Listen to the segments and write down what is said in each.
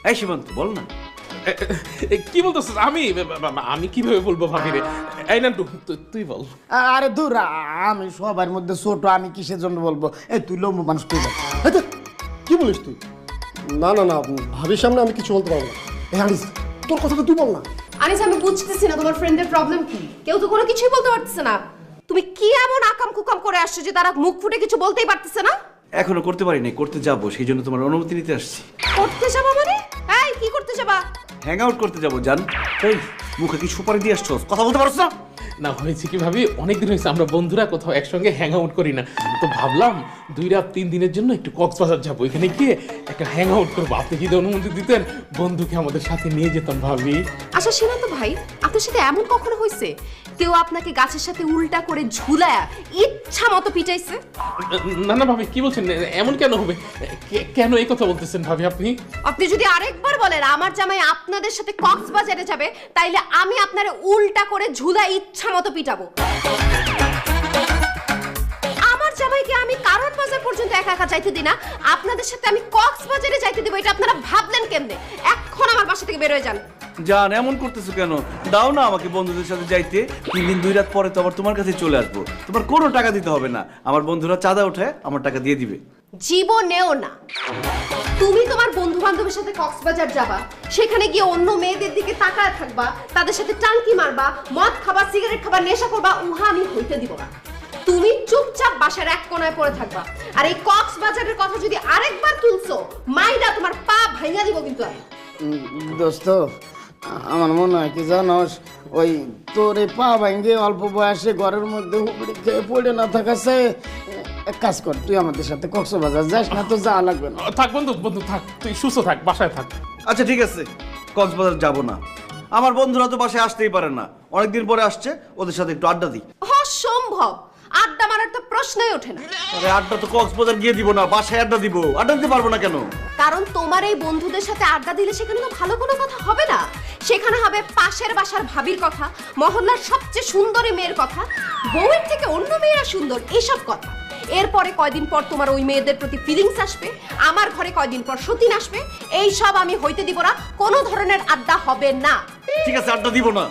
এই সীমান্ত বল না। কি বলতেছিস? আমি কিভাবে বলবো ভাবি রে? এই না তুই বল। আরে দূর, আমি সবার মধ্যে ছোট, আমি কিসের জন্য বলবো? এই তুই লম্ব মানুষ, তুই বল। কি বলিস তুই? না না না, ভাবির সামনে আমি কিছু বলতে পারবো না। এই আনিস, তোর কথাটা তুই বল না। আনিস, আমি বুঝতেছি না তোমার ফ্রেন্ডের প্রবলেম কি। কেউ তো কোনো কিছুই বলতে পারতেছে না। তুমি কি এমন আকাম কুকাম করে আসছো যে তারা মুখ ফুটে কিছু বলতেই পারতেছে না? এখনো করতে পারিনি, করতে যাবো, সেই জন্য তোমার অনুমতি নিতে আসছি। করতে যাবা মানে? এই কি করতে যাবা? হ্যাং আউট করতে যাবো জান। এই মুখে কি সুপারি দিয়ে আসছো? কথা বলতে পারছ না? না, হয়েছে কি ভাবি, অনেকদিন হয়েছে আমরা বন্ধুরা কোথাও একসঙ্গে হ্যাং আউট করি না, তো ভাবলাম 2 রাত 3 দিনের জন্য একটু কক্সবাজার যাবো, এখানে গিয়ে একটা হ্যাং আউট করবো। আপনি যদি অনুমতি দিতেন বন্ধুকে আমাদের সাথে নিয়ে যেতাম ভাবি। আচ্ছা সীমান্ত ভাই, আপনার সাথে এমন কখনো হয়েছে কেউ আপনাকে গাছের সাথে উল্টা করে ঝুলায়া ইচ্ছা মতো পিটাইছে? না না ভাবি, কি বলছেন? এমন কেন হবে? কেন এই কথা বলতেছেন ভাবি আপনি? আপনি যদি আরেকবার বলেন আমার জামাই আপনাদের সাথে কক্সবাজারে যাবে, তাইলে আমি আপনারে উল্টা করে ঝুলা ইচ্ছা মতো পিটাবো। আমার জামাইকে আমি কারণ বাজার পর্যন্ত একা একা যাইতে দিই না, আপনাদের সাথে আমি কক্সবাজারে যাইতে দিব, এটা আপনারা ভাবলেন কেমনে? এখন আমার বাসা থেকে বের হয়ে যান। জান এমন করতেছো কেন? দাও না আমাকে বন্ধুদের সাথে যাইতে। 3 দিন 2 রাত পরে তো আবার তোমার কাছে চলে আসবো। তোমার কোনো টাকা দিতে হবে না, আমার বন্ধুরা চাঁদা উঠায় আমার টাকা দিয়ে দিবে। জীবনেও না। তুমি তোমার বন্ধু বান্ধবের সাথে কক্সবাজার যাবা, সেখানে গিয়ে অন্য মেয়েদের দিকে তাকায় থাকবা, তাদের সাথে টাঙ্কি মারবা, মদ খাবা, সিগারেট খাবা, নেশা করবা, উহা আমি হইতে দিব না। তুমি চুপচাপ বাসার এক কোণায় পড়ে থাকবা। আর এই কক্সবাজারের কথা যদি আরেকবার তুলছো, মাইরা তোমার পা ভাঙা দিব কিন্তু আমি। দোস্ত, আমার মনে হয় কি জানোস, ওই তোর এই পা ভাঙ্গে অল্প বয়সে ঘরের মধ্যে হুবড়ি খেয়ে পড়ে না থাকাছে। এক কাজ কর, তুই আমাদের সাথে কক্সবাজার যাস না, তো যাওয়া লাগবে না। থাক বন্ধু থাক, তুই সুস্থ থাক, বাসায় থাক। আচ্ছা ঠিক আছে, কক্সবাজার যাবো না। আমার বন্ধুরা তো বাসায় আসতেই পারে না, অনেকদিন পরে আসছে, ওদের সাথে একটু আড্ডা দিই। অসম্ভব, আড্ডা মারার তো প্রশ্নই ওঠে না। আরে আড্ডা তো কক্সবাজার গিয়ে দিব না, বাসায় আড্ডা দিব। আড্ডা দিতে পারবো না কেন? কারণ তোমার এই বন্ধুদের সাথে আড্ডা দিলে সেখানে তো ভালো কোনো কথা হবে না, সেখানে হবে পাশের বাসার ভাবির কথা, মহল্লার সবচেয়ে সুন্দরী মেয়ের কথা, বউয়ের থেকে অন্য মেয়েরা সুন্দর, এসব কথা। এরপরে কয়দিন পর তোমার ওই মেয়েদের প্রতি ফিলিংস আসবে, আমার ঘরে কয়দিন পর সতীন আসবে, এই সব আমি হইতে দিব না। কোনো ধরনের আড্ডা হবে না। ঠিক আছে, আড্ডা দিব না।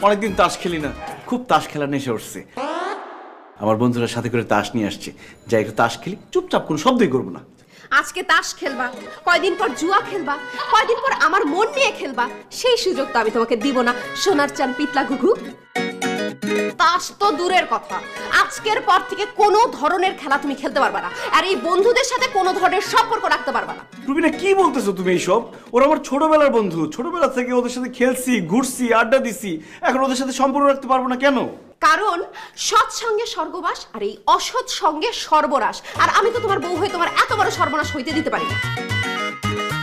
অনেকদিন তাস খেলি না, খুব তাস খেলা নেশা উঠছে। আমার বন্ধুরা সাথে করে তাস নিয়ে আসছে, যাই একটু তাস খেলি, চুপচাপ কোনো শব্দই করবো না। আজকে তাস খেলবা, কয়দিন পর জুয়া খেলবা, কয়দিন পর আমার মন নিয়ে খেলবা, সেই সুযোগ তো আমি তোমাকে দিব না, সোনার চান পিতলা ঘুঘু। তাস তো দূরের কথা, আজকের পর থেকে কোনো ধরনের খেলা তুমি খেলতে পারবা না, আর এই বন্ধুদের সাথে কোনো ধরনের সম্পর্ক রাখতে পারবা না। রুবিনা, কি বলতেছো তুমি এইসব? ওরা আমার ছোটবেলার বন্ধু, ছোটবেলা থেকে ওদের সাথে খেলছি, ঘুরছি, আড্ডা দিছি, এখন ওদের সাথে সম্পর্ক রাখতে পারবো না কেন? কারণ সৎ সঙ্গে স্বর্গবাস, আর এই অসৎ সঙ্গে সর্বনাশ, আর আমি তো তোমার বউ হয়ে তোমার এত বড় সর্বনাশ হইতে দিতে পারি না।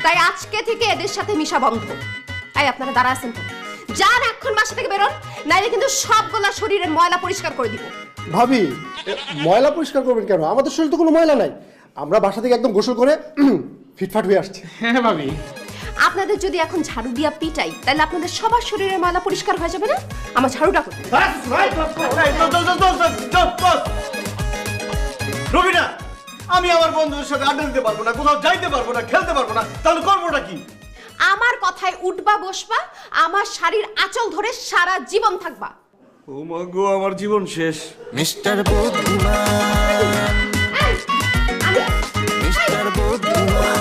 তাই আজকে থেকে এদের সাথে মিশা বন্ধ। তাই আপনারা দাঁড়া আছেন তো, যান এখন বাসা থেকে বেরোন, নাইলে কিন্তু সবগুলা শরীরের ময়লা পরিষ্কার করে দিব। ভাবি, ময়লা পরিষ্কার করবেন কেন? আমাদের শরীরে তো কোনো ময়লা নাই, আমরা বাসা থেকে একদম গোসল করে ফিটফাট হয়ে আসছি। হ্যাঁ ভাবি, আপনাদের যদি এখন ঝাড়ু দিয়া পিটাই, তাহলে আপনাদের সবার শরীরের ময়লা পরিষ্কার হয়ে যাবে না? আমার ঝাড়ুটা করতে। রুবিনা, আমি আমার বন্ধুদের সাথে আড্ডা দিতে পারবো না, কোথাও যাইতে পারবো না, খেলতে পারবো না, তাহলে করবোটা কি? আমার কথায় উঠবা বসবা, আমার শাড়ির আঁচল ধরে সারা জীবন থাকবা। ও মা গো, আমার জীবন শেষ। মিস্টার বুদ্ধিমান, মিস্টার বুদ্ধিমান।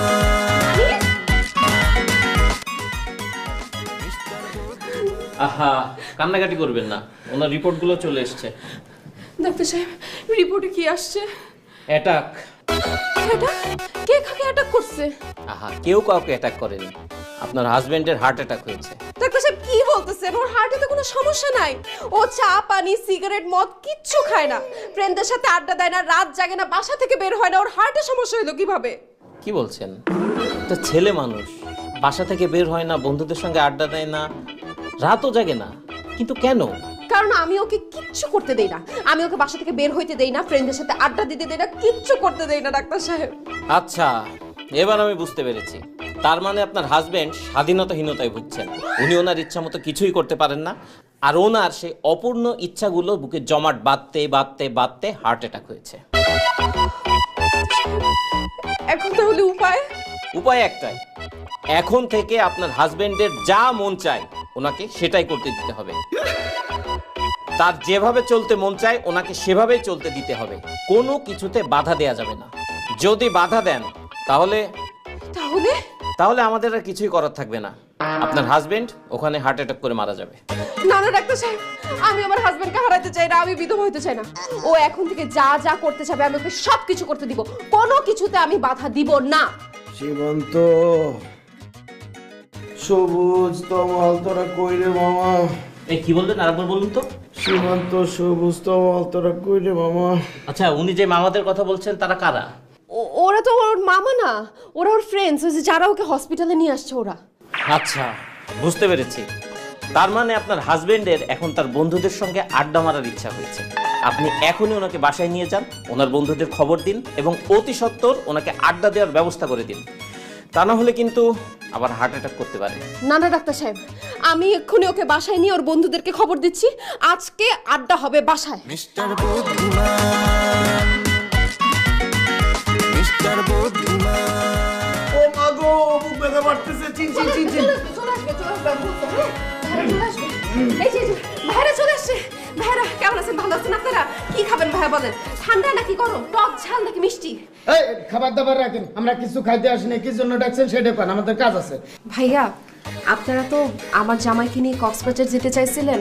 আহা, কান্নাকাটি করবেন না, ওনার রিপোর্টগুলো চলে এসেছে। ডাক্তার সাহেব, রিপোর্টে কি আসছে? অ্যাটাক। কে কাকে অ্যাটাক করছে? আহা, কেউ কাউকে অ্যাটাক করেনি, আপনার হাজবেন্ডের হার্ট অ্যাটাক হয়েছে। ডাক্তার সাহেব কি বলতেছেন? ওর হার্টে তো কোনো সমস্যা নাই, ও চা পানি সিগারেট মদ কিচ্ছু খায় না, ফ্রেন্ডদের সাথে আড্ডা দেয় না, রাত জাগে না, বাসা থেকে বের হয় না, ওর হার্টে সমস্যা হলো কিভাবে? কি বলছেন? একটা ছেলে মানুষ, বাসা থেকে বের হয় না, বন্ধুদের সঙ্গে আড্ডা দেয় না, রাতও জাগে না, কিন্তু কেন? কারণ আমি ওকে কিচ্ছু করতে দেই না, আমি ওকে বাসা থেকে বের হইতে দেই না, ফ্রেন্ডদের সাথে আড্ডা দিতে দেই না, কিচ্ছু করতে দেই না ডাক্তার সাহেব। আচ্ছা, এবার আমি বুঝতে পেরেছি, তার মানে আপনার হাজবেন্ড স্বাধীনতাহীনতায় ভুগছেন, উনি ওনার ইচ্ছা মতো কিছুই করতে পারেন না, আর ওনার সেই অপূর্ণ ইচ্ছাগুলো বুকে জমাট বাঁধতে বাঁধতে বাঁধতে হার্ট অ্যাটাক হয়েছে। এখন তাহলে উপায়? উপায় একটাই, এখন থেকে আপনার হাজবেন্ডের যা মন চায় ওনাকে সেটাই করতে দিতে হবে। তার যেভাবে চলতে মন চায় ওনাকে সেভাবেই চলতে দিতে হবে, কোনো কিছুতে বাধা দেয়া যাবে না। যদি বাধা দেন তাহলে তাহলে তাহলে আমাদের আর কিছুই করার থাকবে না, আপনার হাজবেন্ড ওখানে হার্ট অ্যাটাক করে মারা যাবে। না না ডাক্তার সাহেব, আমি আমার হাজবেন্ডকে হারাতে চাই না, আমি বিধবা হতে চাই না। ও এখন থেকে যা যা করতে চাবে আমি ওকে সব কিছু করতে দিব, কোনো কিছুতে আমি বাধা দিব না। সীমন্ত, সবুজ, তমাল, তোরা কই রে মামা? এই কি বললেন, আরেকবার বলুন তো। সীমন্ত, সবুজ, তমাল, তোরা কই রে মামা? আচ্ছা, উনি যে মামাদের কথা বলছেন তারা কারা? ওরা তো ওর মামা না, ওরা ওর ফ্রেন্ডস, যারা ওকে হসপিটালে নিয়ে আসছে ওরা। আচ্ছা, বুঝতে পেরেছি। তার মানে আপনার হাজবেন্ডের এখন তার বন্ধুদের সঙ্গে আড্ডা মারার ইচ্ছা হয়েছে। আপনি এখনই ওনাকে বাসায় নিয়ে যান, ওনার বন্ধুদের খবর দিন এবং অতি সত্বর ওনাকে আড্ডা দেওয়ার ব্যবস্থা করে দিন। তা না হলে কিন্তু আবার হার্ট অ্যাটাক করতে পারে। না না ডাক্তার সাহেব, আমি এক্ষুনি ওকে বাসায় নিয়ে ওর বন্ধুদেরকে খবর দিচ্ছি, আজকে আড্ডা হবে বাসায়। মিস্টার বুদ্ধিমান, মিস্টার বুদ্ধিমান। ও মা গো, বুক ব্যথা বাড়তেছে, চিন চিন চিন চিন। ভাইরা চলে আসছে। ভাইরা কেমন আছেন, ভালো আছেন আপনারা? কি খাবেন ভাইয়া বলেন, ঠান্ডা নাকি গরম, টক ঝাল নাকি মিষ্টি? এই খাবার দাবার রাখেন, আমরা কিছু খাইতে আসিনি, কি জন্য ডাকছেন সেটা পান, আমাদের কাজ আছে। ভাইয়া আপনারা তো আমার জামাইকে নিয়ে কক্সবাজার যেতে চাইছিলেন,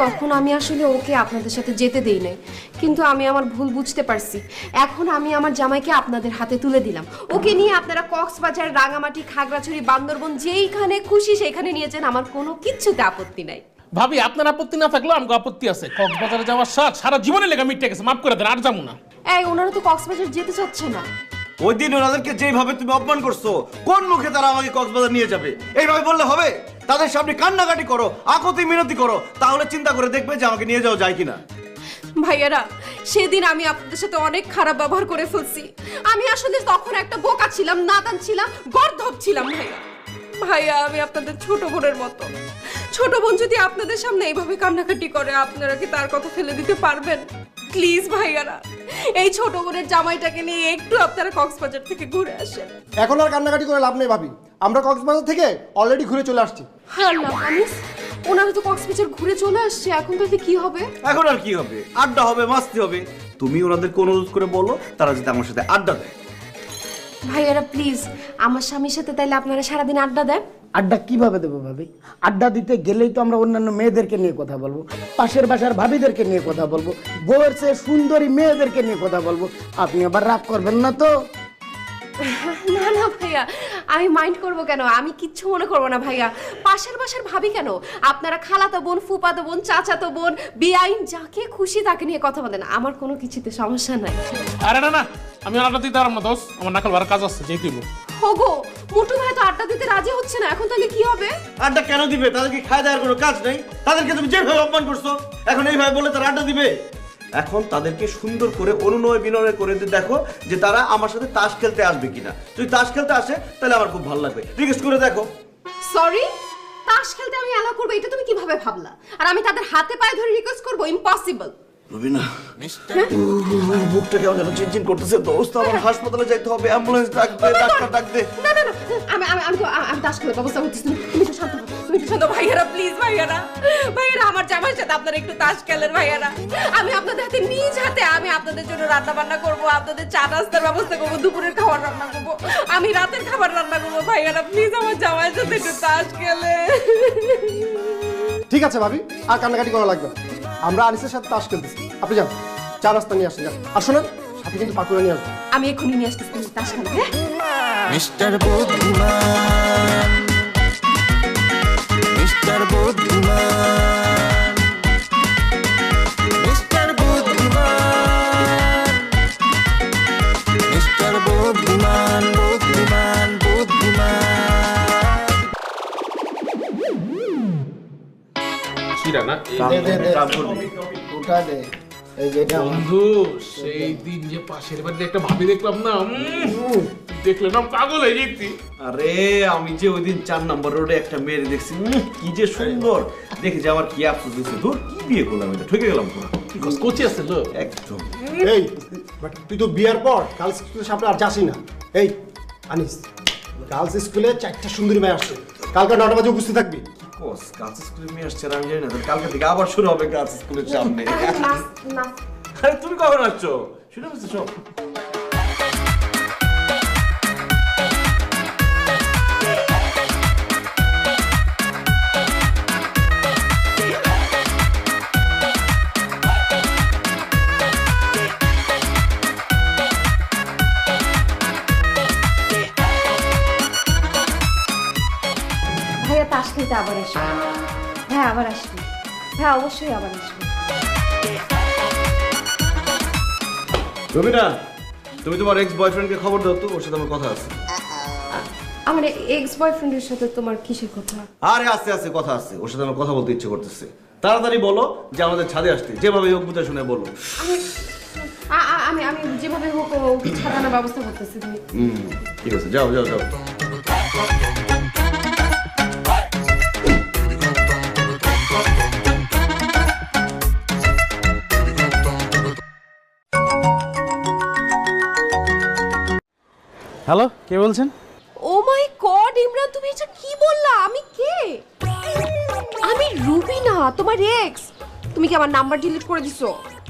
তখন আমি আসলে ওকে আপনাদের সাথে যেতে দেই নাই, কিন্তু আমি আমার ভুল বুঝতে পারছি। এখন আমি আমার জামাইকে আপনাদের হাতে তুলে দিলাম, ওকে নিয়ে আপনারা কক্সবাজার, রাঙামাটি, খাগড়াছড়ি, বান্দরবন যেইখানে খুশি সেইখানে নিয়ে যান, আমার কোনো কিচ্ছুতে আপত্তি নাই। ভাবি, আপনার আপত্তি না থাকলেও আমাকে আপত্তি আছে। কক্সবাজারে যাওয়ার স্বাদ সারা জীবনের লেগে মিটে গেছে, মাফ করে দেন, আর যাবো না। এই ওনারা তো কক্সবাজার যেতে চাচ্ছে না। ওই দিন ওনাদেরকে যেভাবে তুমি অপমান করছো, কোন মুখে তারা আমাকে কক্সবাজার নিয়ে যাবে? এইভাবে বললে হবে? তাদের সামনে কান্নাকাটি করো, আকুতি মিনতি করো, তাহলে চিন্তা করে দেখবে যে আমাকে নিয়ে যাওয়া যায় কিনা। ভাইয়ারা, সেদিন আমি আপনাদের সাথে অনেক খারাপ ব্যবহার করে ফেলছি। আমি আসলে তখন একটা বোকা ছিলাম, নাদান ছিলাম, গর্দভ ছিলাম। ভাইয়া ভাইয়া, আমি আপনাদের ছোট বোনের মতো। ছোট বোন যদি আপনাদের সামনে এইভাবে কান্নাকাটি করে, আপনারা কি তার কথা ফেলে দিতে পারবেন? প্লিজ ভাইয়ারা, এই ছোট বোনের জামাইটাকে নিয়ে একটু আপনারা কক্সবাজার থেকে ঘুরে আসেন। এখন আর কান্নাকাটি করে লাভ নেই ভাবি, আমরা কক্সবাজার থেকে অলরেডি ঘুরে চলে আসছি। হ্যাঁ না আনিস, ওনারা তো কক্সবাজার ঘুরে চলে আসছে, এখন তাহলে কি হবে? এখন আর কি হবে? আড্ডা হবে, মাস্তি হবে। তুমি ওনাদেরকে অনুরোধ করে বলো তারা যদি আমার সাথে আড্ডা দেয়। ভাইয়ারা প্লিজ, আমার স্বামীর সাথে তাইলে আপনারা সারাদিন আড্ডা দেন। আড্ডা কিভাবে দেবো ভাবি? আড্ডা দিতে গেলেই তো আমরা অন্যান্য মেয়েদেরকে নিয়ে কথা বলবো, পাশের বাসার ভাবিদেরকে নিয়ে কথা বলবো, বউয়ের চেয়ে সুন্দরী মেয়েদেরকে নিয়ে কথা বলবো। আপনি আবার রাগ করবেন না তো? না না ভাইয়া, আমি মাইন্ড করব কেন? আমি কিচ্ছু মনে করবো না ভাইয়া। পাশের বাসার ভাবি কেন, আপনারা খালাতো বোন, ফুপাতো বোন, চাচাতো বোন, বেআইন যাকে খুশি তাকে নিয়ে কথা বলেন, আমার কোনো কিছুতে সমস্যা নাই। আরে না না, আমি আড্ডা দিতে পারলাম না দোষ, আমার নাকাল বার কাজ আছে, যেতে দিব। হোগো, মোটু ভাই তো আড্ডা দিতে রাজি হচ্ছে না, এখন তাহলে কি হবে? আড্ডা কেন দিবে? তাদেরকে খায় দেওয়ার কোনো কাজ নেই? তাদেরকে তুমি যেভাবে অপমান করছো, এখন এইভাবে বলে তারা আড্ডা দিবে? এখন তাদেরকে সুন্দর করে অনুনয় বিনয় করে দেখো যে তারা আমার সাথে তাস খেলতে আসবে কিনা। যদি তাস খেলতে আসে তাহলে আমার খুব ভালো লাগবে, রিকোয়েস্ট করে দেখো। সরি, তাস খেলতে আমি অ্যালাউ করবো এটা তুমি কিভাবে ভাবলা? আর আমি তাদের হাতে পায়ে ধরে রিকোয়েস্ট করবো? ইম্পসিবল। রবিনা, বুকটা কেমন যেন চিনচিন করতেছে। দোস্ত, আমার হাসপাতালে যাইতে হবে, অ্যাম্বুলেন্স ডাক দে, ডাক্তার ডাক দে। না না না, আমি তাস খেলার ব্যবস্থা করতেছি, তুমি তো শান্ত হও, তুমি তো শান্ত। ভাইয়ারা প্লিজ, ভাইয়ারা ভাইয়ারা, আমার জামাইয়ের সাথে আপনারা একটু তাস খেলেন ভাইয়ারা। আমি আপনাদের হাতে নিজ হাতে আমি আপনাদের জন্য রান্না বান্না করবো, আপনাদের চা নাস্তার ব্যবস্থা করবো, দুপুরের খাবার রান্না করবো, আমি রাতের খাবার রান্না করবো। ভাইয়ারা প্লিজ আমার জামাইয়ের সাথে একটু তাস খেলে। ঠিক আছে ভাবি, আর কান্নাকাটি করা লাগবে না। আমরা আনিসের সাথে তাস খেলতেছি, আপনি যান চা নাস্তা নিয়ে আসেন। আর শোনেন, সাথে কিন্তু পাকুড়া নিয়ে আসবেন। আমি এক্ষুনি নিয়ে আসতেছি তাস খেলে। মিস্টার বুদ্ধিমান, মিস্টার বুদ্ধিমান, মিস্টার বুদ্ধিমান, মিস্টার বুদ্ধিমান, বুদ্ধিমান, বুদ্ধিমান। চিরা না দে দে দে, ওটা দে। এই যে এটা আমার। বন্ধু, সেই দিন যে পাশের বাড়িতে একটা ভাবি দেখলাম না, দেখলে না পাগল হয়ে যেতি। আরে আমি যে ওই দিন 4 নম্বর রোডে একটা মেয়ে দেখছি, কি যে সুন্দর দেখে যে আমার কি আফসোস হয়েছে। ধুর, কি বিয়ে করলাম, এটা ঠকে গেলাম পুরো। কোচি আছে লোক একদম। এই বাট তুই তো বিয়ার পর কাল স্কুলের সামনে আর যাসই না। এই আনিস, গার্লস স্কুলে 4টা সুন্দরী মেয়ে আসছে, কালকে 9টা বাজে উপস্থিত থাকবি। কোস গার্লস স্কুলে মেয়ে আসছে আর আমি জানি না, তাহলে কালকে থেকে আবার শুরু হবে গার্লস স্কুলের সামনে। না আরে তুমি কখন আসছো? শুনে বলছো সব। ভাইয়া তাস খেলতে আবার আসবে। হ্যাঁ আবার আসবে, হ্যাঁ অবশ্যই আবার আসবে। রবিনা, তুমি তোমার এক্স বয়ফ্রেন্ডকে খবর দাও তো, ওর সাথে আমার কথা আছে। আমার এক্স বয়ফ্রেন্ডের সাথে তোমার কিসের কথা? আরে আস্তে আস্তে কথা আছে, ওর সাথে আমার কথা বলতে ইচ্ছে করতেছে। তাড়াতাড়ি বলো যে আমাদের ছাদে আসতে, যেভাবে হোক বুঝে শুনে বলো। আমি আমি যেভাবে হোক ছাড়ানোর ব্যবস্থা করতেছি। তুমি ঠিক আছে, যাও যাও যাও। হ্যালো, কে বলছেন? ও মাই গড ইমরান, তুমি এটা কি বললা? আমি কে? আমি রুবিনা, তোমার এক্স। তুমি কি আমার নাম্বার ডিলিট করে দিছো?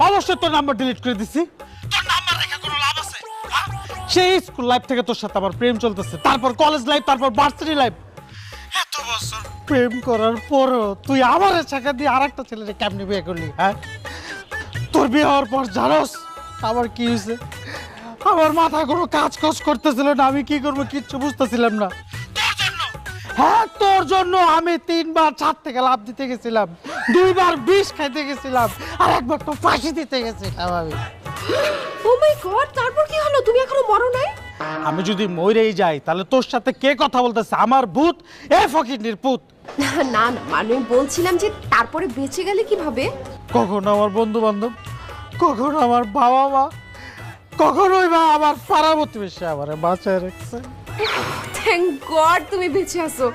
অবশ্যই তোর নাম্বার ডিলিট করে দিছি। তোর নাম্বার রেখে কোনো লাভ আছে? সেই স্কুল লাইফ থেকে তোর সাথে আমার প্রেম চলতেছে, তারপর কলেজ লাইফ, তারপর ভার্সিটি লাইফ। এত বছর প্রেম করার পরও তুই আমার ছাকা দিয়ে আরেকটা ছেলেকে কেমনি বিয়ে করলি? হ্যাঁ, তোর বিয়ে হওয়ার পর জানোস আমার কি হয়েছে? আমার মাথায় কোনো কাজ করতেছিল না, আমি কি করবো কিচ্ছু বুঝতেছিলাম না। হ্যাঁ, তোর জন্য আমি 3বার ছাদ থেকে লাফ দিতে গেছিলাম, 2বার বিষ খাইতে গেছিলাম, আর 1বার তো ফাঁসি দিতে গেছিলাম আমি। ও মাই গড, তারপর কি হলো? তুমি এখনো মরো নাই? আমি যদি মরেই যাই তাহলে তোর সাথে কে কথা বলতেছে? আমার ভূত, এ ফকিন্নির পুত। না না, মানে বলছিলাম যে তারপরে বেঁচে গেলে কিভাবে? কখনো আমার বন্ধু বান্ধব, কখনো আমার বাবা মা, কখনোই বা আমার পাড়া প্রতিবেশী আমার বাঁচায় রাখছে। থ্যাংক গড তুমি বেঁচে আছো।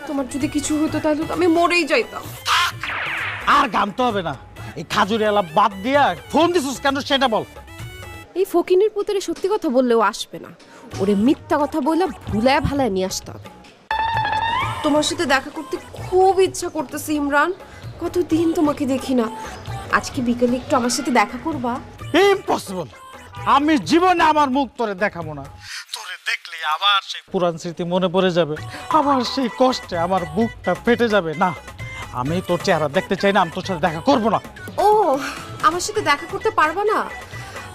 তোমার যদি কিছু হতো তাহলে তো আমি মরেই যাইতাম। আর ঘামতে হবে না, এই খাজুরি এলা বাদ দিয়া ফোন দিছিস কেন সেটা বল। এই ফকিনের পুত্রে সত্যি কথা বললেও আসবে না, ওরে মিথ্যা কথা বলে ভুলায় ভালায় নিয়ে আসতে হবে। তোমার সাথে দেখা করতে খুব ইচ্ছা করতেছে ইমরান, কতদিন তোমাকে দেখি না। আজকে বিকেলে একটু আমার সাথে দেখা করবা? ইম্পসিবল, আমি জীবনে আমার মুখ তোরে দেখাবো না। তোরে দেখলে আবার সেই পুরান স্মৃতি মনে পড়ে যাবে, আবার সেই কষ্টে আমার বুকটা ফেটে যাবে। না, আমি তোর চেহারা দেখতে চাই না, আমি তোর সাথে দেখা করবো না। ও, আমার সাথে দেখা করতে পারবা না?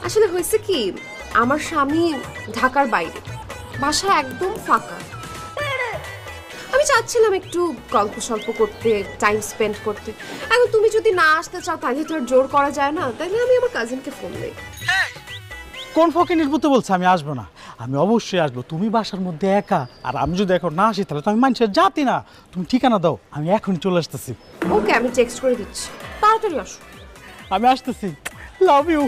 আসলে হয়েছে কি, আমার স্বামী ঢাকার বাইরে, বাসা একদম ফাঁকা। আমি চাচ্ছিলাম একটু গল্প সল্প করতে, টাইম স্পেন্ড করতে। এখন তুমি যদি না আসতে চাও তাহলে তো আর জোর করা যায় না, তাহলে আমি আমার কাজিনকে ফোন দিই। কোন ফকিনির পুতে বলছে আমি আসবো না? আমি অবশ্যই আসবো। তুমি বাসার মধ্যে একা, আর আমি যদি এখন না আসি তাহলে তো আমি মানুষের জাতি না। তুমি ঠিকানা দাও, আমি এখনই চলে আসতেছি। ওকে, আমি টেক্সট করে দিচ্ছি, তাড়াতাড়ি আসো। আমি আসতেছি, love you.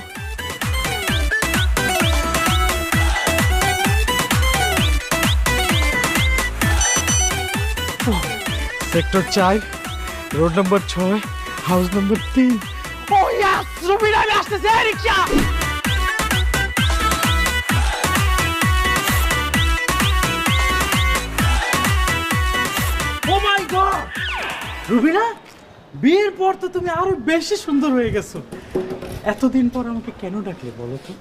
Sector 4, road number 6, house number 3। Oh yes, Rubina, আমি আসতেছি। এই rickshaw! Oh my god, Rubina, বিয়ের পর তো তুমি আরো বেশি সুন্দর হয়ে গেছো। এতদিন পর আমাকে কেন ডাকলে বলো তো?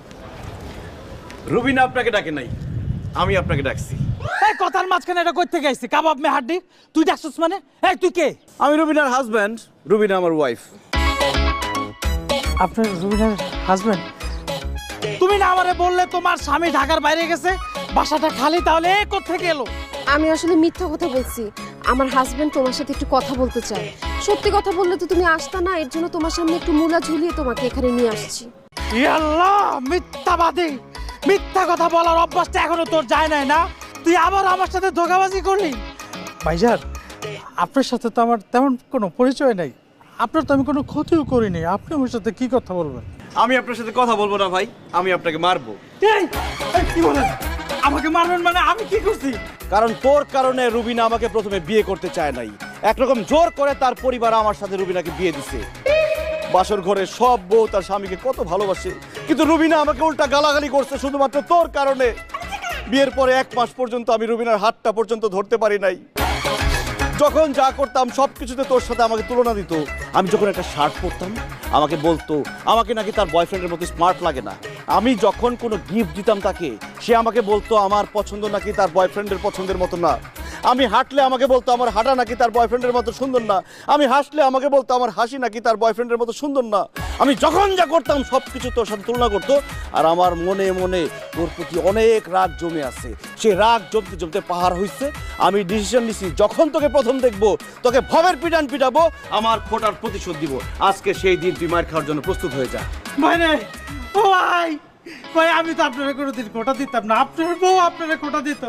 রুবিনা আপনাকে ডাকে নাই, আমি আপনাকে ডাকছি। এই কথার মাঝখানে এটা কই থেকে আইছে? কাবাব মে হাড্ডি, তুই ডাকছিস মানে? এই তুই কে? আমি রুবিনার হাজব্যান্ড, রুবিনা আমার ওয়াইফ। আপনার রুবিনার হাজবেন্ড? তুমি না আমারে বললে তোমার স্বামী ঢাকার বাইরে গেছে, বাসাটা খালি, তাহলে এ কোত্থেকে এলো? আমি আসলে মিথ্যা কথা বলছি। আমার হাজবেন্ড তোমার সাথে একটু কথা বলতে চায়। সত্যি কথা বললে তো তুমি আসতা না, এর জন্য তোমার সামনে একটু মুলা ঝুলিয়ে তোমাকে এখানে নিয়ে আসছি। ইয়া আল্লাহ, মিথ্যাবাদী! মিথ্যা কথা বলার অভ্যাসটা এখনো তোর যায় নাই না? তুই আবার আমার সাথে ধোঁকাবাজি করলি। ভাইজান, আপনার সাথে তো আমার তেমন কোনো পরিচয় নাই, আপনার তো আমি কোনো ক্ষতিও করিনি, আপনি আমার সাথে কি কথা বলবেন? আমি আপনার সাথে কথা বলবো না ভাই, আমি আপনাকে মারবো। এই, এই, কি বলেন? আমাকে মারবেন মানে? আমি কি করছি? কারণ তোর কারণে রুবিনা আমাকে প্রথমে বিয়ে করতে চায় নাই, একরকম জোর করে তার পরিবার আমার সাথে রুবিনাকে বিয়ে দিছে। বাসর ঘরে সব বউ তার স্বামীকে কত ভালোবাসে, কিন্তু রুবিনা আমাকে উল্টা গালাগালি করছে শুধুমাত্র তোর কারণে। বিয়ের পরে 1 মাস পর্যন্ত আমি রুবিনার হাতটা পর্যন্ত ধরতে পারি নাই। যখন যা করতাম সব কিছুতে তোর সাথে আমাকে তুলনা দিত। আমি যখন একটা শার্ট পরতাম আমাকে বলতো আমাকে নাকি তার বয়ফ্রেন্ডের মতো স্মার্ট লাগে না। আমি যখন কোনো গিফট দিতাম তাকে, সে আমাকে বলতো আমার পছন্দ নাকি তার বয়ফ্রেন্ডের পছন্দের মতো না। আমি হাঁটলে আমাকে বলতো আমার হাঁটা নাকি তার বয়ফ্রেন্ডের মতো সুন্দর না। আমি হাসলে আমাকে বলতো আমার হাসি নাকি তার বয়ফ্রেন্ডের মতো সুন্দর না। আমি যখন যা করতাম সব কিছু তোর সাথে তুলনা করতো। আর আমার মনে মনে তোর প্রতি অনেক রাগ জমে আছে। সে রাগ জমতে জমতে পাহাড় হইছে। আমি ডিসিশন নিছি যখন তোকে প্রথম দেখবো তোকে ভবের পিটান পিটাবো, আমার খোটার প্রতিশোধ দিব। আজকে সেই দিন তুই মার খাওয়ার জন্য প্রস্তুত হয়ে যা। মানে ও ভাই ভাই, আমি তো আপনারা কোনোদিন কোটা দিতাম না। আপনার বউ আপনারা কোটা দিত,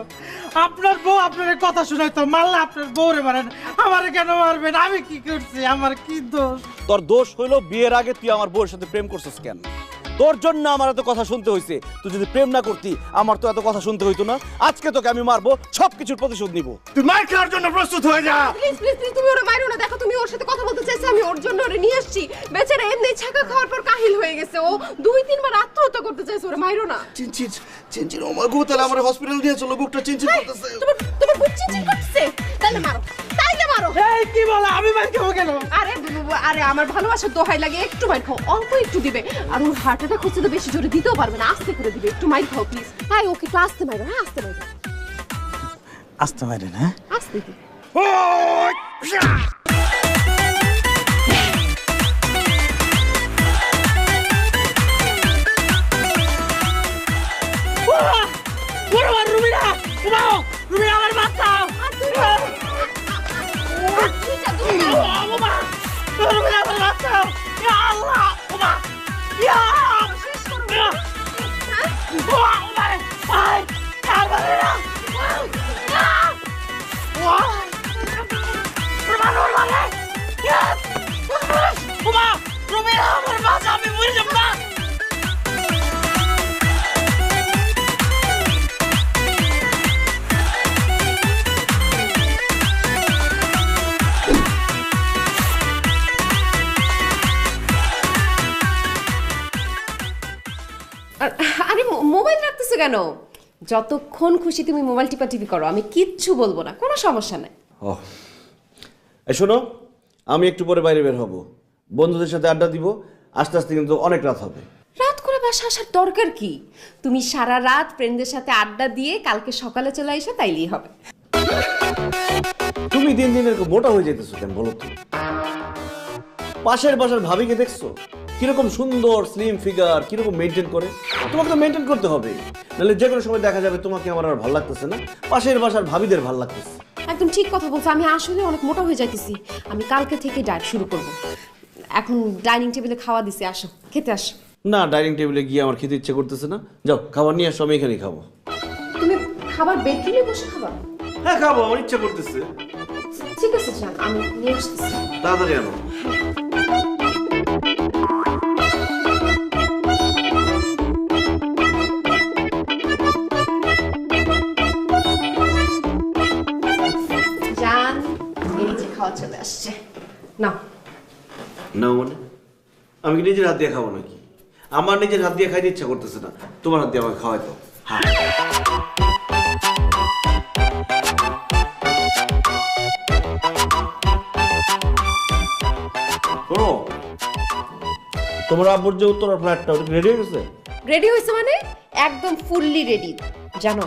আপনার বউ আপনার কথা শোনাইতো। মারলে আপনার বউরে মারেন, আমারে কেন মারবেন? আমি কি করছি? আমার কি দোষ? তোর দোষ হইলো বিয়ের আগে তুই আমার বউয়ের সাথে প্রেম করছিস কেন? তোর জন্য আমার এত কথা শুনতে হয়েছে। তুই যদি প্রেম না করতি আমার তো এত কথা শুনতে হইতো না। আজকে তোকে আমি মারবো, সব কিছুর প্রতিশোধ নিব। তুই মার খাওয়ার জন্য প্রস্তুত হয়ে যা। প্লিজ প্লিজ প্লিজ, তুমি ওরে মারো না। দেখো তুমি ওর সাথে কথা বলতে চাইছো, আমি ওর জন্য ওরে নিয়ে আসছি। বেচারা এমনি ছাকা খাওয়ার পর কাহিল হয়ে গেছে। ও 2-3 বার আত্মহত্যা করতে চাইছে। ওরে মারো না। চিনচিন চিনচিন ও মা গো, তাহলে আমার হসপিটাল নিয়ে চলো, বুকটা চিনচিন করতেছে। তোমার বুক চিনচিন করতেছে? তাইলে মারো, তাইলে মারো। এই কি বলে? আমি মার খাবো কেন? আরে আরে আমার ভালোবাসার দোহাই লাগে, একটু মার খাও, অল্প একটু দিবে। আর ওর হার্ট অ্যাটাক হচ্ছে তো বেশি জোরে দিতেও পারবে না, আস্তে করে দিবে। একটু মার খাও প্লিজ। হাই ওকে, একটু আস্তে মারো। হ্যাঁ আস্তে মারো, আসতে পারে না। আস্তে দি। রুমিনা, রুমিনা আমার বাঁচাও। রুমিনা আমার বাঁচাও। ইয়া আল্লাহ, ওমা ইয়া আরে মোবাইল রাখতেছো কেন? যতক্ষণ খুশি তুমি মোবাইল টিপি করো, আমি কিচ্ছু বলবো না, কোনো সমস্যা নাই। এই শোনো, আমি একটু পরে বাইরে বের হব, বন্ধুদের সাথে আড্ডা দিব। আস্তে আস্তে কিন্তু অনেক রাত হবে। রাত করে বাসা আসার দরকার কি? তুমি সারা রাত ফ্রেন্ডদের সাথে আড্ডা দিয়ে কালকে সকালে চলে এসে তাইলেই হবে। তুমি দিন দিন এরকম মোটা হয়ে যেতেছো কেন বলো তো? পাশের বাসার ভাবিকে দেখছো কিরকম সুন্দর স্লিম ফিগার, কিরকম মেনটেন করে? তোমাকে তো মেনটেন করতে হবে, নাহলে যে কোনো সময় দেখা যাবে তোমাকে আমার আর ভালো লাগতেছে না, পাশের বাসার ভাবিদের ভালো লাগতেছে। একদম ঠিক কথা বলছো। আমি আসলে অনেক মোটা হয়ে যাইতেছি। আমি কালকে থেকে ডায়েট শুরু করব। এখন ডাইনিং টেবিলে খাওয়া দিছি, আসো খেতে আসো। না, ডাইনিং টেবিলে গিয়ে আমার খেতে ইচ্ছে করতেছে না। যাও খাবার নিয়ে আসো, আমি এখানেই খাবো। তুমি খাবার বেডরুমে বসে খাবা? হ্যাঁ খাবো, আমার ইচ্ছা করতেছে। ঠিক আছে যান, আমি নিয়ে আসতেছি। তাড়াতাড়ি আনো। জান, এই যে খাওয়া চলে আসছে, নাও। না মানে আমি কি নিজের হাত দিয়ে খাবো নাকি? আমার নিজের হাত দিয়ে খাইতে ইচ্ছা করতেছে না, তোমার হাত দিয়ে আমাকে খাওয়াই তো। হ্যাঁ শোনো, তোমার আব্বুর যে উত্তরা ফ্ল্যাটটা ওটা রেডি হয়ে গেছে? রেডি হয়েছে মানে একদম ফুললি রেডি। জানো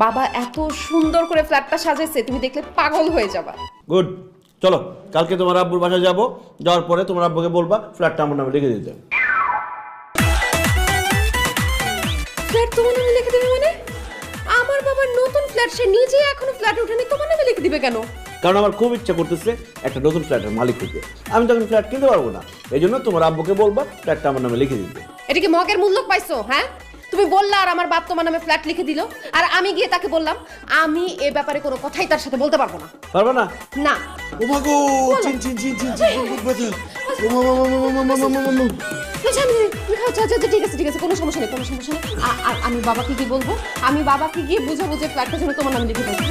বাবা এত সুন্দর করে ফ্ল্যাটটা সাজাইছে, তুমি দেখলে পাগল হয়ে যাবা। গুড, চলো কালকে তোমার আব্বুর বাসায় যাবো। যাওয়ার পরে তোমার আব্বুকে বলবা ফ্ল্যাটটা আমার নামে লিখে দিতে। ফ্ল্যাট তোমার নামে লিখে দিবে মানে? আমার বাবার নতুন ফ্ল্যাট, সে নিজে এখনো ফ্ল্যাট ওঠেনি, তোমার নামে লিখে দিবে কেন? কারণ আমার খুব ইচ্ছা করতেছে একটা নতুন ফ্ল্যাটের মালিক হইতে। আমি তখন ফ্ল্যাট কিনতে পারবো না, এই জন্য তোমার আব্বুকে বলবা ফ্ল্যাটটা আমার নামে লিখে দিতে। এটা কি মগের মূল্য পাইছো? হ্যাঁ, তুমি বললা আর আমার বাপ তোমার নামে ফ্ল্যাট লিখে দিল, আর আমি গিয়ে তাকে বললাম আমি এ ব্যাপারে কোনো কথাই তার সাথে বলতে পারবো না। পারবা না? না। ও মা গো, চিন চিন চিন চিন চিন বুক ব্যথা। ও মা মা মা মা মা মা মা। ঠিক আছে ঠিক আছে, কোনো সমস্যা নেই, কোনো সমস্যা নেই। আর আমি বাবাকে গিয়ে বলবো, আমি বাবাকে গিয়ে বুঝাবো যে ফ্ল্যাটটা যেন তোমার নামে লিখে দেবো।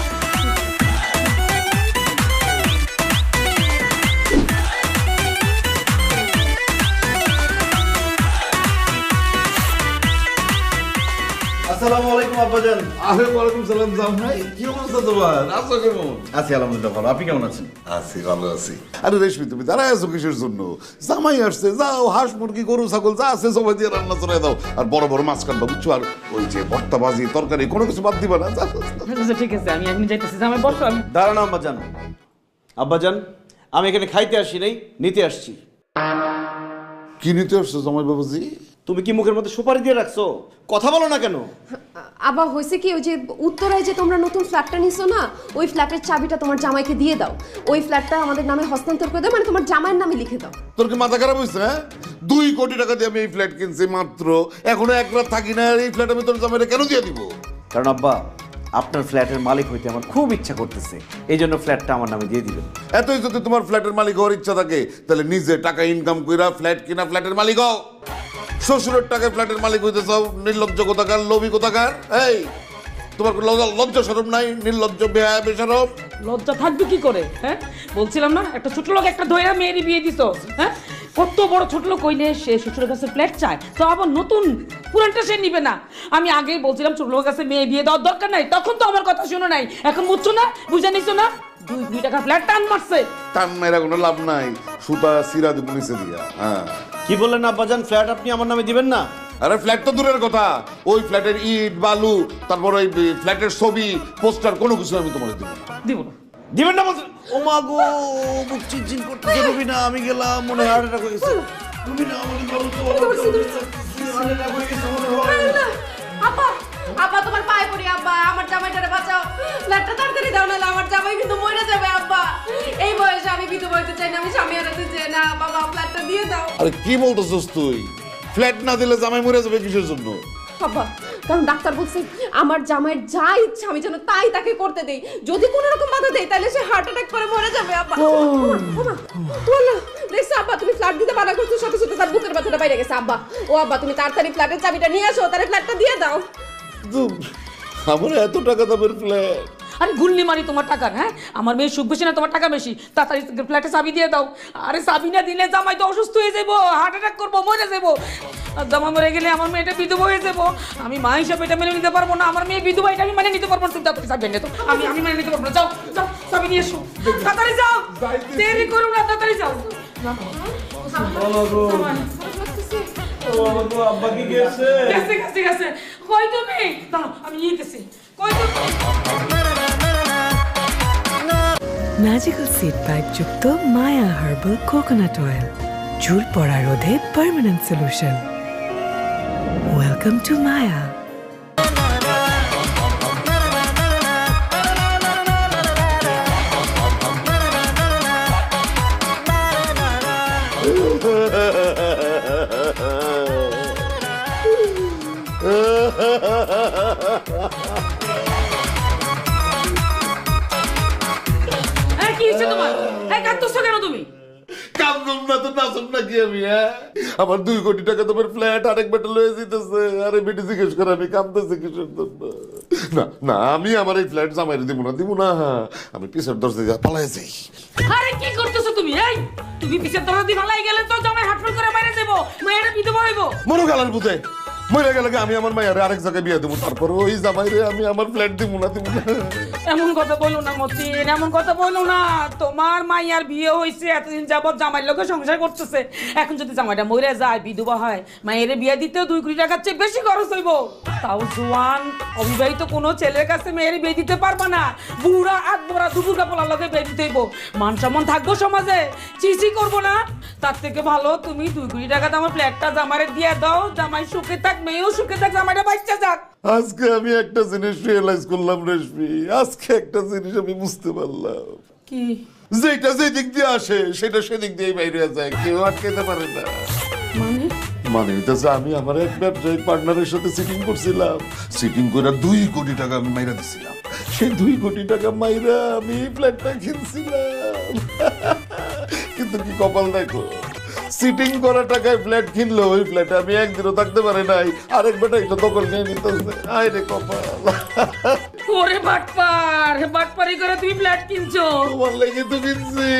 আসসালামু আলাইকুম আব্বা আব্বাজান। আরে ওয়ালাইকুম সালাম জামাই, কি অবস্থা তোমার? আছো কেমন? আছি আলহামদুলিল্লাহ ভালো। আপনি কেমন আছেন? আছি, ভালো আছি। আরে রেশমি, তুমি দাঁড়ায় আছো কিসের জন্য? জামাই আসছে, যাও হাঁস মুরগি গরু ছাগল যা আছে সবাই দিয়ে রান্না চড়াই দাও, আর বড় বড় মাছ কাটবা বুঝছো, আর ওই যে ভর্তা ভাজি তরকারি কোনো কিছু বাদ দিবা না। যাও, যাও। ঠিক আছে, আমি এখন যাইতেছি। জামাই বসো, আমি দাঁড়ান আব্বাজান। আব্বাজান, আমি এখানে খাইতে আসি নাই, নিতে আসছি। কি নিতে আসছো জামাই বাবুজি? তুমি কি মুখের মধ্যে সুপারি দিয়ে রাখছো? কথা বলো না কেন? আবার হয়েছে কি, ওই যে উত্তরায় যে তোমরা নতুন ফ্ল্যাটটা নিছো না, ওই ফ্ল্যাটের চাবিটা তোমার জামাইকে দিয়ে দাও। ওই ফ্ল্যাটটা আমাদের নামে হস্তান্তর করে দাও, মানে তোমার জামাইয়ের নামে লিখে দাও। তোর কি মাথা খারাপ হয়েছে? হ্যাঁ, 2 কোটি টাকা দিয়ে আমি এই ফ্ল্যাট কিনছি মাত্র, এখনো এক রাত থাকি না, আর এই ফ্ল্যাট আমি তোর জামাইরে কেন দিয়ে দিব? কারণ আব্বা, আপনার ফ্ল্যাটের মালিক হইতে আমার খুব ইচ্ছা করতেছে, এই জন্য ফ্ল্যাটটা আমার নামে দিয়ে দিবেন। এতই যদি তোমার ফ্ল্যাটের মালিক হওয়ার ইচ্ছা থাকে, তাহলে নিজে টাকা ইনকাম কইরা ফ্ল্যাট কিনা ফ্ল্যাটের মালিক হও। শ্বশুরের টাকায় ফ্ল্যাটের মালিক হইতে চাও? নির্লজ্জ কোথাকার, লোভী কোথাকার। এই, তোমার কোনো লজ্জা শরম নাই? নির্লজ্জ, বেহায়া, বেশরম। লজ্জা থাকবে কি করে? হ্যাঁ, বলছিলাম না, একটা ছোট লোক একটা ধৈরা মেয়েরই বিয়ে দিছো। হ্যাঁ, কত বড় ছোট লোক হইলে সে শ্বশুরের কাছে ফ্ল্যাট চায়, তো আবার নতুন, পুরানটা সে নিবে না। আমি আগেই বলছিলাম ছোট লোকের কাছে মেয়ে বিয়ে দেওয়ার দরকার নাই, তখন তো আমার কথা শুনো নাই। এখন বুঝছো না, বুঝে নিছো না? 2 টাকা ফ্ল্যাট টান মারছে। টান মেয়েরা কোনো লাভ নাই, সুতা সিরা দিব নিচে দিয়া। হ্যাঁ, কি বললেন আব্বাজান, ফ্ল্যাট আপনি আমার নামে দিবেন না? আরে ফ্ল্যাট তো দূরের কথা, ওই ফ্ল্যাটের ইট বালু, তারপর ওই ফ্ল্যাটের ছবি পোস্টার কোনো কিছু আমি তোমার দিব না। দিব না? দিবেন না বলছেন? ও মা গো, বুক চিনচিন করতেছে। রুবিনা, আমি গেলাম, মনে হয় হার্ট অ্যাটাক হয়ে গেছে। রুবিনা, আমাকে বলো তো, হার্ট অ্যাটাক হয়ে গেছে মনে হয়। আব্বা, আব্বা তোমার পায়ে পড়ি আব্বা, আমার জামাইটারে বাঁচাও। ফ্ল্যাটটা তাড়াতাড়ি দাও, নাহলে আমার জামাই কিন্তু মরে যাবে আব্বা। এই বয়সে আমি বিধবা হইতে চাই না, আমি স্বামী হারাতে চাই না। বাবা, ফ্ল্যাটটা দিয়ে দাও। আরে কি বলতেছস তুই? ফ্ল্যাট না দিলে জামাই মরে যাবে কিসের জন্য? বাবা, কারণ ডাক্তার বলছে আমার জামাইয়ের যা ইচ্ছা আমি যেন তাই তাকে করতে দেই। যদি কোনো রকম বাধা দেই তাহলে সে হার্ট অ্যাটাক করে মরে যাবে আব্বা। দেখছো আব্বা, তুমি ফ্ল্যাট দিতে বাধা করছো, সাথে সাথে তার বুকের ব্যথাটা বাইরে গেছে আব্বা। ও আব্বা, তুমি তাড়াতাড়ি ফ্ল্যাটের চাবিটা নিয়ে আসো, তার ফ্ল্যাটটা দিয়ে দাও। আমার এত টাকা দামের ফ্ল্যাট? আরে গুল্লি মারি তোমার টাকার। হ্যাঁ, আমার মেয়ের সুখ বেশি না তোমার টাকা বেশি? তাড়াতাড়ি ফ্ল্যাটে চাবি দিয়ে দাও। আরে চাবি না দিলে জামাই তো অসুস্থ হয়ে যাবো, হার্ট অ্যাটাক করবো, মরে যাবো। আর জামাই মরে গেলে আমার মেয়েটা বিধবা হয়ে যাবো। আমি মা হিসাবে এটা মেনে নিতে পারবো না, আমার মেয়ে বিধবা, এটা আমি মেনে নিতে পারবো না। তুমি তাড়াতাড়ি চাবি এনে দাও, আমি মেনে নিতে পারবো না। যাও যাও, চাবি নিয়ে এসো, তাড়াতাড়ি যাও, দেরি করো না, তাড়াতাড়ি যাও। আব্বা কি গেছে? গেছে গেছে গেছে। কই তুমি? দাঁড়াও, আমি নিয়ে গেছি। কই তুমি? ম্যাজিক্যাল সিড পাইপ যুক্ত মায়া হার্বাল কোকোনাট অয়েল, চুল পড়া রোধে পার্মানেন্ট সলিউশন। ওয়েলকাম টু মায়া। কি হচ্ছে তোমার? এই কাঁদতেছো কেন তুমি? কামদম না তো নাচম নাকি আমি? হ্যাঁ, আমার 2 কোটি টাকা তোমার ফ্ল্যাট আরেক বেটা লয়ে যেতেছে। আরে বেটি জিজ্ঞেস করে আমি কামতেছি কিসের জন্য? না না, আমি আমার এই ফ্ল্যাট জামাইরে দিব না। আমি পিছের দরজা দিয়ে পালাই যাই। আরে কি করতেছো তুমি? এই, তুমি পিছের দরজা দিয়ে পালাই গেলে তো জামাই হাটফাট করে বাইরে যাবো, মেয়েটা বিধবা হইবো। মনো গালার বুঝে মরে গেলে আমি আমার মায়ের আরেক জায়গায় বিয়ে দেবো, তারপর ওই জামাইরে আমি আমার ফ্ল্যাট দিব না। এমন কথা বলো না মতিন, এমন কথা বলো না। তোমার মাইয়ার বিয়ে হয়েছে, এতদিন যাবত জামাইয়ের লোকে সংসার করতেছে। এখন যদি জামাইটা মরে যায়, বিধবা হয়, মায়ের বিয়ে দিতেও 2 কোটি টাকার চেয়ে বেশি খরচ হইব। তাও জোয়ান অবিবাহিত কোনো ছেলের কাছে মেয়ের বিয়ে দিতে পারবা না। বুড়া আধমরা দুপুরকা পোলার লোকে বিয়ে দিতে হইব। মান সম্মান থাকবো সমাজে, চিচি করবো না। তার থেকে ভালো তুমি 2 কোটি টাকা আমার ফ্ল্যাটটা জামাইরে দিয়ে দাও। জামাই সুখে থাক, মেয়েও সুখে থাক, জামাইটা বাচ্চা যাক। আজকে আমি একটা জিনিস রিয়েলাইজ করলাম রেশমি, আজকে একটা জিনিস আমি বুঝতে পারলাম। কি? যেটা যে দিক দিয়ে আসে সেটা সেদিক দিয়ে বাইরে যায়, কেউ আটকাতে পারে না। মানে হইতেছে আমি আমার এক ব্যবসায়িক পার্টনারের সাথে সিটিং করছিলাম, সিটিং করে 2 কোটি টাকা আমি মাইরা দিছিলাম। সেই 2 কোটি টাকা মাইরা আমি ফ্ল্যাটটা কিনছিলাম। কিন্তু কি কপাল দেখো, সিটিং করা টাকায় ফ্ল্যাট কিনলো, ওই ফ্ল্যাটে আমি একদিনও থাকতে পারি নাই। আরেক বেটা এটা দখল নিয়ে নিতেছে। আয় রে কপাল। ওরে বাটপার, বাটপারি করে তুমি ফ্ল্যাট কিনছো? তোমার লেগে তো কিনছি।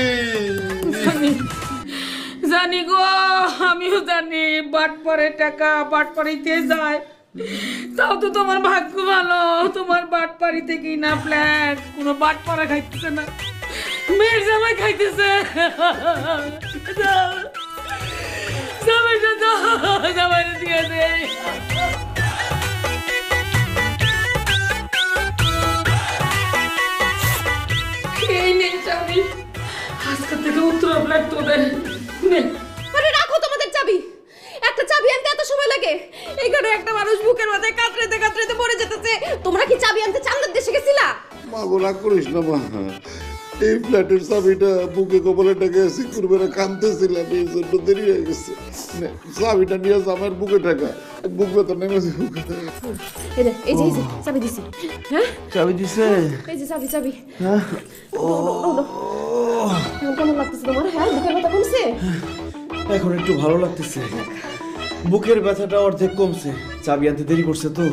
জানি গো, আমিও জানি বাটপারের টাকা বাটপারিতে যায়। তাও তো তোমার ভাগ্য ভালো, তোমার বাটপাড়ি থেকেই না ফ্ল্যাট, কোনো বাটপাড়া খাইতেছে না, মেয়ের জামাই খাইতেছে। জামাইটা তো জামাইটা দিয়ে দে। এই নেই চাবি, আজকে থেকে উত্তর ফ্ল্যাট তোদের নে। আরে রাখো তোমাদের চাবি, একটা চাবি আনতে এত সময় লাগে? এইখানে একটা মানুষ বুকের মাথায় কাতরাতে কাতরাতে মরে যেতেছে, তোমরা কি চাবি আনতে চান্দের দেশে গেছিলা? মা গো রাগ করিস না মা, এই ফ্ল্যাটের চাবিটা বুকে কপালে টাকা সিকুর বেড়ে কাঁদতেছিলাম, এই জন্য দেরি হয়ে গেছে। নে, চাবিটা নিয়ে আমার বুকে টাকা, বুক ব্যথা নেমেছে। এই যে চাবি দিছি। হ্যাঁ চাবি দিছে? এই যে চাবি। হ্যাঁ কেমন লাগতেছে তোমার? হ্যাঁ বুকের ব্যথা কমছে? এখন একটু ভালো লাগতেছে, বুকের ব্যথাটা অর্ধেক কমছে। চাবি আনতে দেরি করছে তো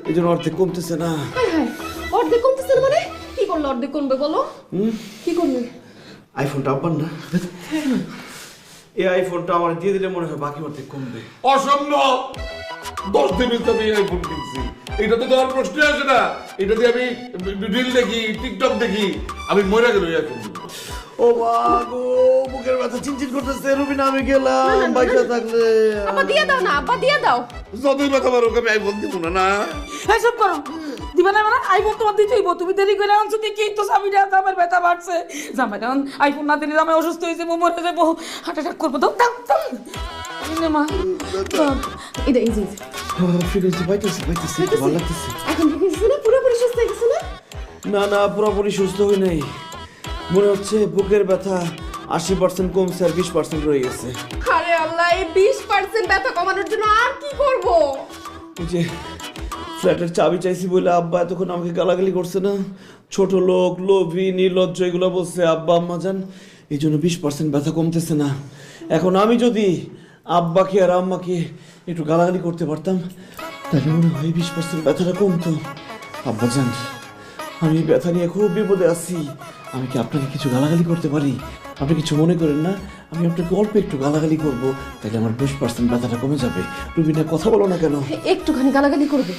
এই জন্য অর্ধেক কমতেছে না। অর্ধেক কমতেছে মানে? কি করলে অর্ধেক কমবে বলো? কি করবে? আইফোনটা আব্বার না, এই আইফোনটা আমার দিয়ে দিলে মনে হয় বাকি অর্ধেক কমবে। অসম্ভব, 10 দিনের আমি আইফোন কিনছি, এটা তো তোমার প্রশ্ন আসে না। এটা দিয়ে আমি রিল দেখি, টিকটক দেখি, আমি মরে গেল এখন। ও মা গো, বুকের ব্যথা চিনচিন করতেছে। রুবিনা আমি গেলাম, বাইচা থাকলে। আব্বা দিয়ে দাও না, আব্বা দিয়ে দাও। যতই ব্যথা পারো আমি আইফোন দিব না। না এসব করো, দিবা না মানে? আইফোন তোমার দিতেই, তুমি দেরি করে আনছো দেখি তো চাবিটা জামাইয়ের ব্যথা বাড়ছে। জামাই তখন আইফোন না দিলে জামাই অসুস্থ হয়েছে, মরে যাবো, হার্ট অ্যাটাক করবো। দাও মা, এই যে ফিরেছি, পাইতেছি ভালো লাগতেছে। এখন ঠিক আছে না? পুরোপুরি সুস্থ হয়ে গেছে না? না পুরোপুরি সুস্থ হই নাই, মনে হচ্ছে বুকের ব্যথা 80% কমছে আর 20% রয়ে গেছে। আরে আল্লাহ, এই 20% ব্যথা কমানোর জন্য আর কি করব? ওই যে ফ্ল্যাটের চাবি চাইছি বলে আব্বা এতক্ষণ আমাকে গালাগালি করছে না, ছোট লোক, লোভী, নির্লজ্জ এগুলো বলছে আব্বা আম্মা জান, এই জন্য 20% ব্যথা কমতেছে না। এখন আমি যদি আব্বাকে আর আম্মাকে একটু গালাগালি করতে পারতাম তাহলে মনে হয় 20% ব্যথাটা কমতো। আব্বা জান, আমি ব্যথা নিয়ে খুব বিপদে আছি, আমি কি আপনাকে কিছু গালাগালি করতে পারি? আপনি কিছু মনে করেন না? আমি আপনাকে অল্প একটু গালাগালি করবো, তাহলে আমার 20% ব্যথাটা কমে যাবে। রুবিনা কথা বলো না কেন? একটুখানি গালাগালি করবে?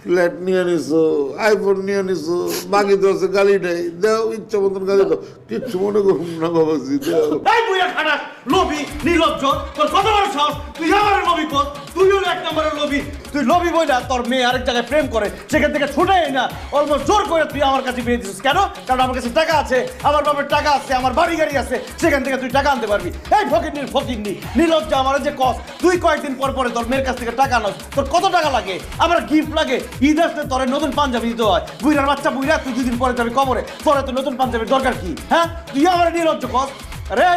ফ্ল্যাট নিয়ে নিছো, আইফোন নিয়ে নিছো, বাকি তো আছে গালি নেই, দাও ইচ্ছা মতন গালি দাও, কিচ্ছু মনে করুন না বাবাজি, দাও। এই বুইয়া খারাপ, লোভী, নির্লজ্জ, তোর কত বড় সাহস? তুই আমার লোভী কর, তুই হলো এক নম্বরের লোভী। তুই লোভী বইলা তোর মেয়ে আরেক জায়গায় প্রেম করে, সেখান থেকে ছুটে না অলমোস্ট জোর করে তুই আমার কাছে বিয়ে দিছিস। কেন? কারণ আমার কাছে টাকা আছে, আমার বাবার টাকা আছে, আমার বাড়ি গাড়ি আছে, সেখান থেকে তুই টাকা আনতে পারবি। এই ফকিরনি নির্লজ্জ, আমার যে কস, তুই কয়েকদিন পর পরে তোর মেয়ের কাছ থেকে টাকা আনস, তোর কত টাকা লাগে? আমার গিফট লাগে, ঈদ আসলে তোর নতুন পাঞ্জাবি দিতে হয়। বুইরার বাচ্চা বুইরা, তুই 2 দিন পরে যাবি কবরে, তোর তো নতুন পাঞ্জাবির দরকার কি? হ্যাঁ, তুই আমার নির্লজ্জ কস। আরে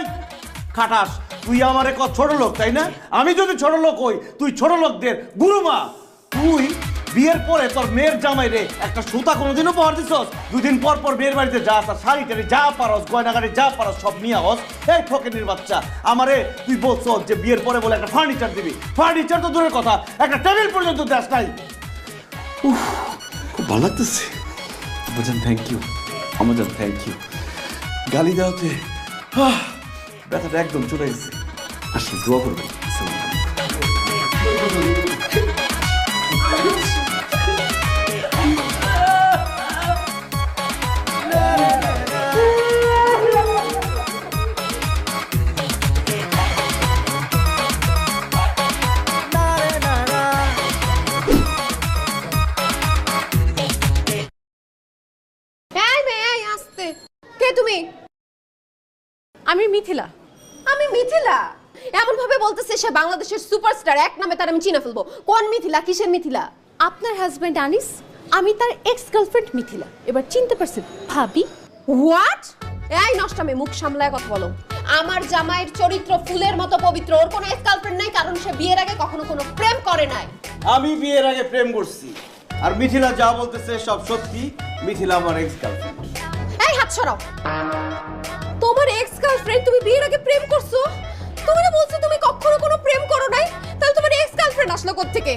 খাটাস, তুই আমারে কত ছোট লোক, তাই না? আমি যদি ছোট লোক হই, তুই ছোট লোকদের গুরুমা। তুই বিয়ের পরে তোর মেয়ের জামাই রে একটা সুতা কোনোদিনও উপহার দিছস? 2 দিন পর পর বিয়ের বাড়িতে যাস আর শাড়ি টাড়ি যা পারস, গয়নাগাড়ি যা পারস সব নিয়ে হস। এই ফকিনির বাচ্চা, আমারে তুই বলছস যে বিয়ের পরে বলে একটা ফার্নিচার দিবি। ফার্নিচার তো দূরের কথা, একটা টেবিল পর্যন্ত দেশ নাই। উফ, খুব ভালো লাগতেছে। Amazon thank you, Amazon thank you. গালি দেওয়াতে ব্যথাটা একদম চলে গেছে। আসলে দোয়া করবেন। কে তুমি? আমি মিথিলা। আমি মিথিলা? এমন ভাবে বলতেছে সে বাংলাদেশের সুপারস্টার, এক নামে তার আমি চিনে ফেলবো। কোন মিথিলা? কিসের মিথিলা? আপনার হাজবেন্ড আনিস, আমি তার এক্স গার্লফ্রেন্ড মিথিলা। এবার চিনতে পারছেন ভাবি? হোয়াট? এই নষ্টামে, মুখ সামলায় কথা বলো। আমার জামাইয়ের চরিত্র ফুলের মতো পবিত্র, ওর কোনো এক্স গার্লফ্রেন্ড নাই, কারণ সে বিয়ের আগে কখনো কোনো প্রেম করে নাই। আমি বিয়ের আগে প্রেম করছি, আর মিথিলা যা বলতেছে সব সত্যি। মিথিলা আমার এক্স গার্লফ্রেন্ড। এই হাত সরাও। তোমার এক্স গার্লফ্রেন্ড, তুমি বিয়ের আগে প্রেম করছো? তুমি না বলছো তুমি কখনো কোনো প্রেম করো নাই, তাহলে তোমার এক্স গার্লফ্রেন্ড আসলো কোত্থেকে?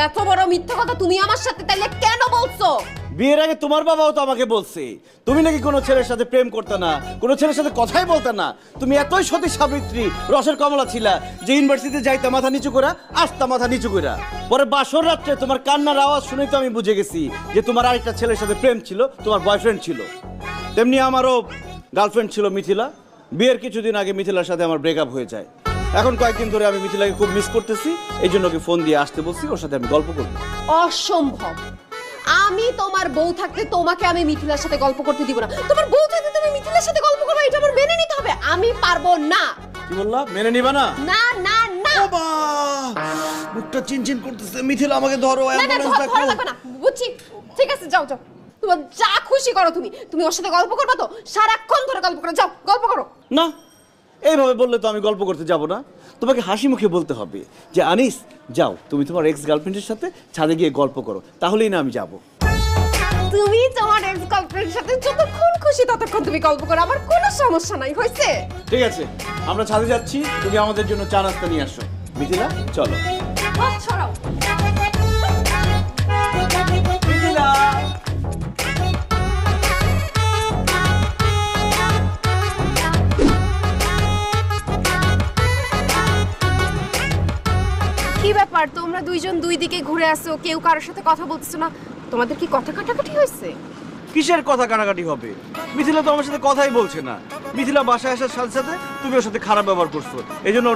এত বড় মিথ্যা কথা তুমি আমার সাথে তাইলে কেন বলছো? বিয়ের আগে তোমার বাবাও তো আমাকে বলছে তুমি নাকি কোনো ছেলের সাথে প্রেম করতে না, কোনো ছেলের সাথে কথাই বলতে না। তুমি এতই সতী সাবিত্রী, রসের কমলা ছিলা যে ইউনিভার্সিটিতে যাইতে মাথা নিচু করা, আসতা মাথা নিচু করা। পরে বাসর রাত্রে তোমার কান্নার আওয়াজ শুনেই তো আমি বুঝে গেছি যে তোমার আরেকটা ছেলের সাথে প্রেম ছিল, তোমার বয়ফ্রেন্ড ছিল। তেমনি আমারও গার্লফ্রেন্ড ছিল মিথিলা। বিয়ের কিছুদিন আগে মিথিলার সাথে আমার ব্রেকআপ হয়ে যায়। এখন কয়েকদিন ধরে আমি মিথিলাকে খুব মিস করতেছি, এই জন্য ওকে ফোন দিয়ে আসতে বলছি, ওর সাথে আমি গল্প করবো। অসম্ভব। আমি তোমার বউ থাকতে তোমাকে আমি মিথিলার সাথে গল্প করতে দিব না। তোমার বউ থাকতে তুমি মিথিলার সাথে গল্প করবে, এটা আমার মেনে নিতে হবে। আমি পারবো না। কি বললা? মেনে নিবা না? না না না। বাবা মুখটা চিনচিন করতেছে। মিথিলা আমাকে ধরো, না না অ্যাম্বুলেন্স ডাকো। ধরা লাগবে না, বুঝছি। ঠিক আছে, যাও যাও, তোমার যা খুশি করো। তুমি ওর সাথে গল্প করবে তো? সারাক্ষণ ধরে গল্প করো, যাও গল্প করো। না, এইভাবে বললে তো আমি গল্প করতে যাব না। তোমাকে হাসি মুখে বলতে হবে যে আনিস যাও, তুমি তোমার এক্স গার্লফ্রেন্ডের সাথে ছাদে গিয়ে গল্প করো, তাহলেই না আমি যাব। তুমি তোমার এক্স গার্লফ্রেন্ডের সাথে যতক্ষণ খুশি ততক্ষণ তুমি গল্প করো, আমার কোনো সমস্যা নাই। হয়েছে? ঠিক আছে, আমরা ছাদে যাচ্ছি, তুমি আমাদের জন্য চা নাস্তা নিয়ে আসো। মিথিলা চলো। হাত ছড়াও। মিথিলা কি ব্যাপার, তোমরা দুইজন দুই দিকে ঘুরে আসো, কেউ কারোর সাথে কথা বলতেছো না? তোমাদের কি কথা কাটাকাটি হয়েছে? কিসের কথা কাটাকাটি হবে? মিথিলা তো আমার সাথে কথাই বলছে না। মিথিলা বাসায় আসার সাথে সাথে তুমি ওর সাথে খারাপ ব্যবহার করছো, এই জন্য